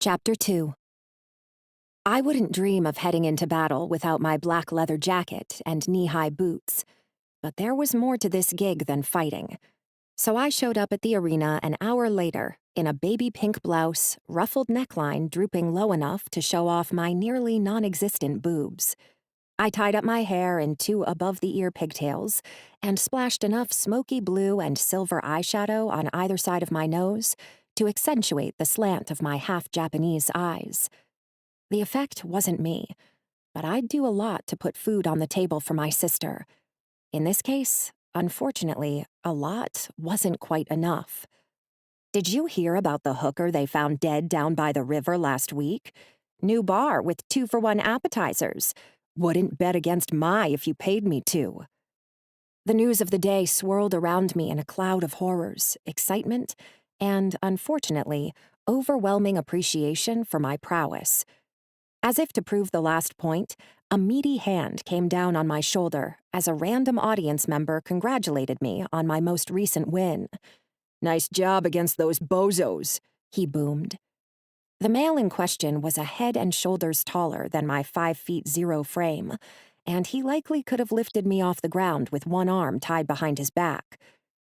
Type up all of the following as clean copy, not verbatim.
Chapter 2. I wouldn't dream of heading into battle without my black leather jacket and knee-high boots, but there was more to this gig than fighting. So I showed up at the arena an hour later in a baby pink blouse, ruffled neckline drooping low enough to show off my nearly non-existent boobs. I tied up my hair in 2 above-the-ear pigtails and splashed enough smoky blue and silver eyeshadow on either side of my nose to accentuate the slant of my half-Japanese eyes. The effect wasn't me, but I'd do a lot to put food on the table for my sister. In this case, unfortunately, a lot wasn't quite enough. Did you hear about the hooker they found dead down by the river last week? New bar with 2-for-1 appetizers. Wouldn't bet against my if you paid me to. The news of the day swirled around me in a cloud of horrors, excitement, and, unfortunately, overwhelming appreciation for my prowess. As if to prove the last point, a meaty hand came down on my shoulder as a random audience member congratulated me on my most recent win. "Nice job against those bozos," he boomed. The male in question was a head and shoulders taller than my 5'0" frame, and he likely could have lifted me off the ground with one arm tied behind his back.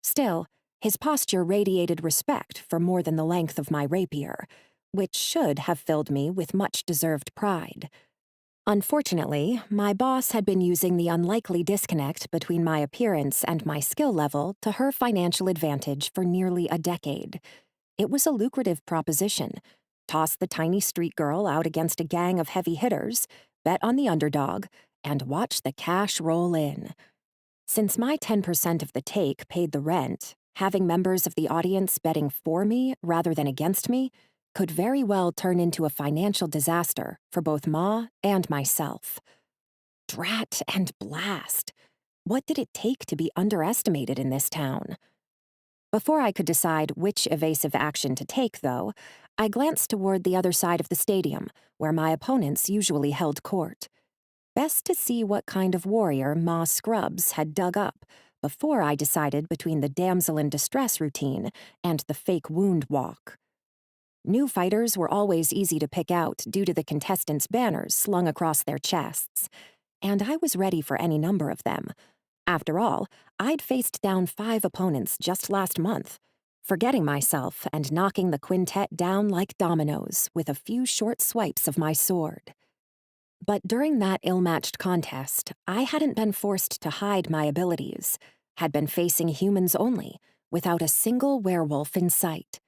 Still, his posture radiated respect for more than the length of my rapier, which should have filled me with much-deserved pride. Unfortunately, my boss had been using the unlikely disconnect between my appearance and my skill level to her financial advantage for nearly a decade. It was a lucrative proposition. Toss the tiny street girl out against a gang of heavy hitters, bet on the underdog, and watch the cash roll in. Since my 10% of the take paid the rent, having members of the audience betting for me rather than against me could very well turn into a financial disaster for both Ma and myself. Drat and blast! What did it take to be underestimated in this town? Before I could decide which evasive action to take, though, I glanced toward the other side of the stadium, where my opponents usually held court. Best to see what kind of warrior Ma Scrubs had dug up before I decided between the damsel in distress routine and the fake wound walk. New fighters were always easy to pick out due to the contestants' banners slung across their chests, and I was ready for any number of them. After all, I'd faced down 5 opponents just last month, forgetting myself and knocking the quintet down like dominoes with a few short swipes of my sword. But during that ill-matched contest, I hadn't been forced to hide my abilities, had been facing humans only, without a single werewolf in sight.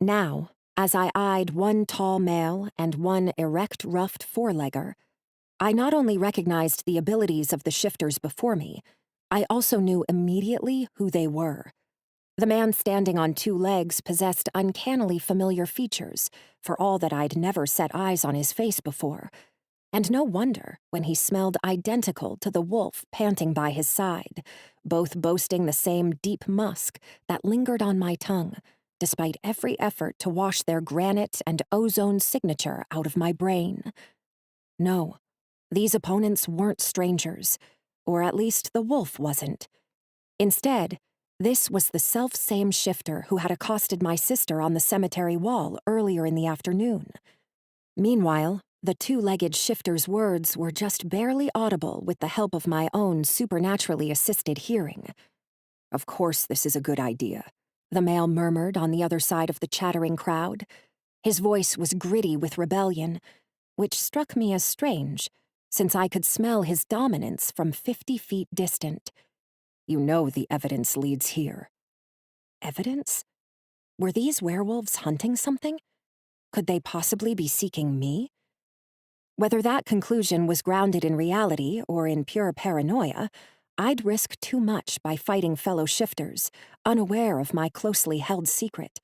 Now, as I eyed one tall male and one erect ruffed four-legger, I not only recognized the abilities of the shifters before me, I also knew immediately who they were. The man standing on 2 legs possessed uncannily familiar features, for all that I'd never set eyes on his face before, and no wonder when he smelled identical to the wolf panting by his side, both boasting the same deep musk that lingered on my tongue, despite every effort to wash their granite and ozone signature out of my brain. No, these opponents weren't strangers, or at least the wolf wasn't. Instead, this was the self-same shifter who had accosted my sister on the cemetery wall earlier in the afternoon. Meanwhile, the 2-legged shifter's words were just barely audible with the help of my own supernaturally assisted hearing. "Of course this is a good idea," the male murmured on the other side of the chattering crowd. His voice was gritty with rebellion, which struck me as strange, since I could smell his dominance from 50 feet distant. "You know the evidence leads here." Evidence? Were these werewolves hunting something? Could they possibly be seeking me? Whether that conclusion was grounded in reality or in pure paranoia, I'd risk too much by fighting fellow shifters, unaware of my closely held secret.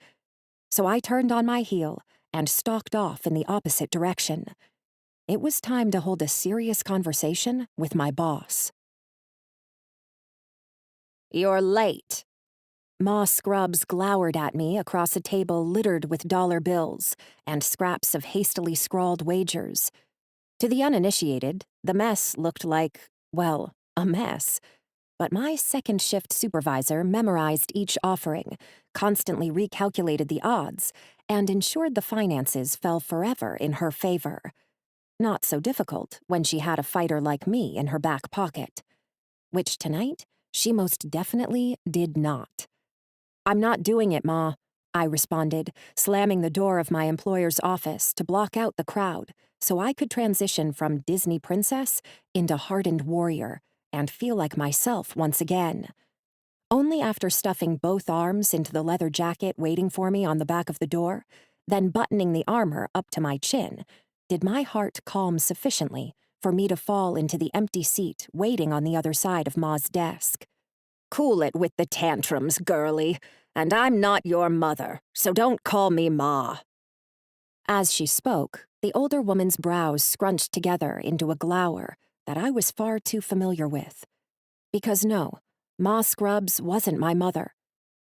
So I turned on my heel and stalked off in the opposite direction. It was time to hold a serious conversation with my boss. "You're late." Ma Scrubs glowered at me across a table littered with dollar bills and scraps of hastily scrawled wagers. To the uninitiated, the mess looked like, well, a mess. But my second shift supervisor memorized each offering, constantly recalculated the odds, and ensured the finances fell forever in her favor. Not so difficult when she had a fighter like me in her back pocket. Which tonight, she most definitely did not. "I'm not doing it, Ma," I responded, slamming the door of my employer's office to block out the crowd so I could transition from Disney princess into hardened warrior and feel like myself once again. Only after stuffing both arms into the leather jacket waiting for me on the back of the door, then buttoning the armor up to my chin, did my heart calm sufficiently for me to fall into the empty seat waiting on the other side of Ma's desk. "Cool it with the tantrums, girlie. And I'm not your mother, so don't call me Ma." As she spoke, the older woman's brows scrunched together into a glower that I was far too familiar with. Because no, Ma Scrubs wasn't my mother,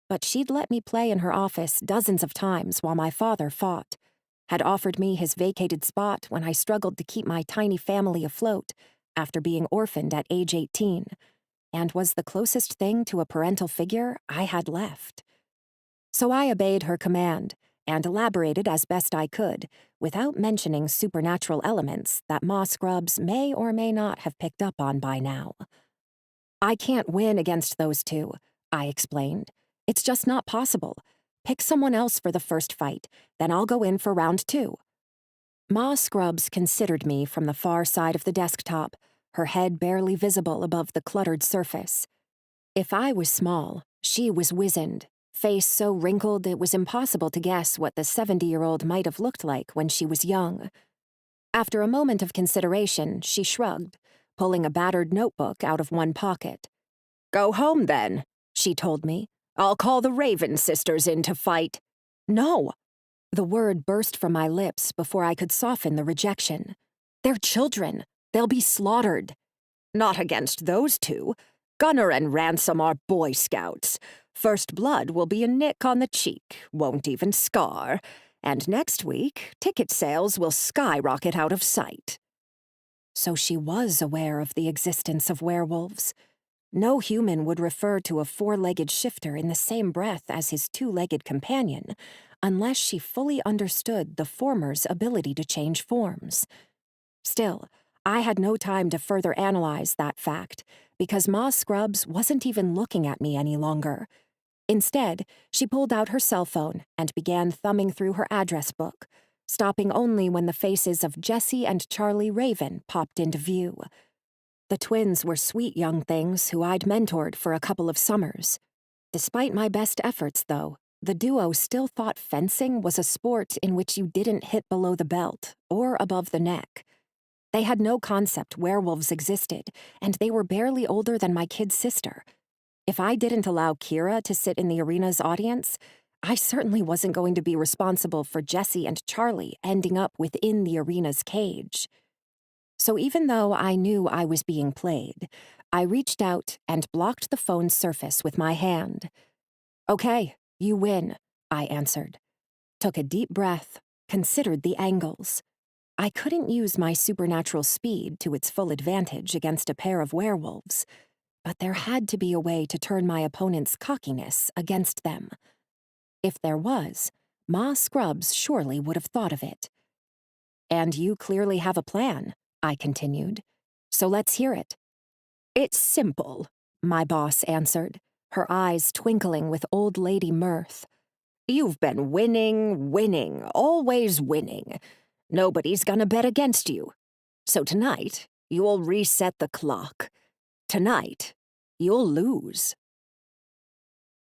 but she'd let me play in her office dozens of times while my father fought, had offered me his vacated spot when I struggled to keep my tiny family afloat after being orphaned at age 18, and was the closest thing to a parental figure I had left. So I obeyed her command and elaborated as best I could, without mentioning supernatural elements that Ma Scrubs may or may not have picked up on by now. "I can't win against those two," I explained. "It's just not possible. Pick someone else for the first fight, then I'll go in for round 2. Ma Scrubs considered me from the far side of the desktop, her head barely visible above the cluttered surface. If I was small, she was wizened, face so wrinkled it was impossible to guess what the 70-year-old might have looked like when she was young. After a moment of consideration, she shrugged, pulling a battered notebook out of one pocket. "Go home, then," she told me. "I'll call the Raven sisters in to fight." "No!" The word burst from my lips before I could soften the rejection. "They're children. They'll be slaughtered." "Not against those two. Gunner and Ransom are Boy Scouts. First blood will be a nick on the cheek, won't even scar. And next week, ticket sales will skyrocket out of sight." So she was aware of the existence of werewolves. No human would refer to a 4-legged shifter in the same breath as his 2-legged companion, unless she fully understood the former's ability to change forms. Still, I had no time to further analyze that fact, because Ma Scrubs wasn't even looking at me any longer. Instead, she pulled out her cell phone and began thumbing through her address book, stopping only when the faces of Jessie and Charlie Raven popped into view. The twins were sweet young things who I'd mentored for a couple of summers. Despite my best efforts, though, the duo still thought fencing was a sport in which you didn't hit below the belt or above the neck. They had no concept werewolves existed, and they were barely older than my kid sister. If I didn't allow Kira to sit in the arena's audience, I certainly wasn't going to be responsible for Jessie and Charlie ending up within the arena's cage. So even though I knew I was being played, I reached out and blocked the phone's surface with my hand. "Okay, you win," I answered. Took a deep breath, considered the angles. I couldn't use my supernatural speed to its full advantage against a pair of werewolves, but there had to be a way to turn my opponent's cockiness against them. If there was, Ma Scrubs surely would have thought of it. "And you clearly have a plan," I continued. "So let's hear it." "It's simple," my boss answered, her eyes twinkling with old lady mirth. "You've been winning, always winning. Nobody's gonna bet against you. So tonight, you'll reset the clock. Tonight, you'll lose."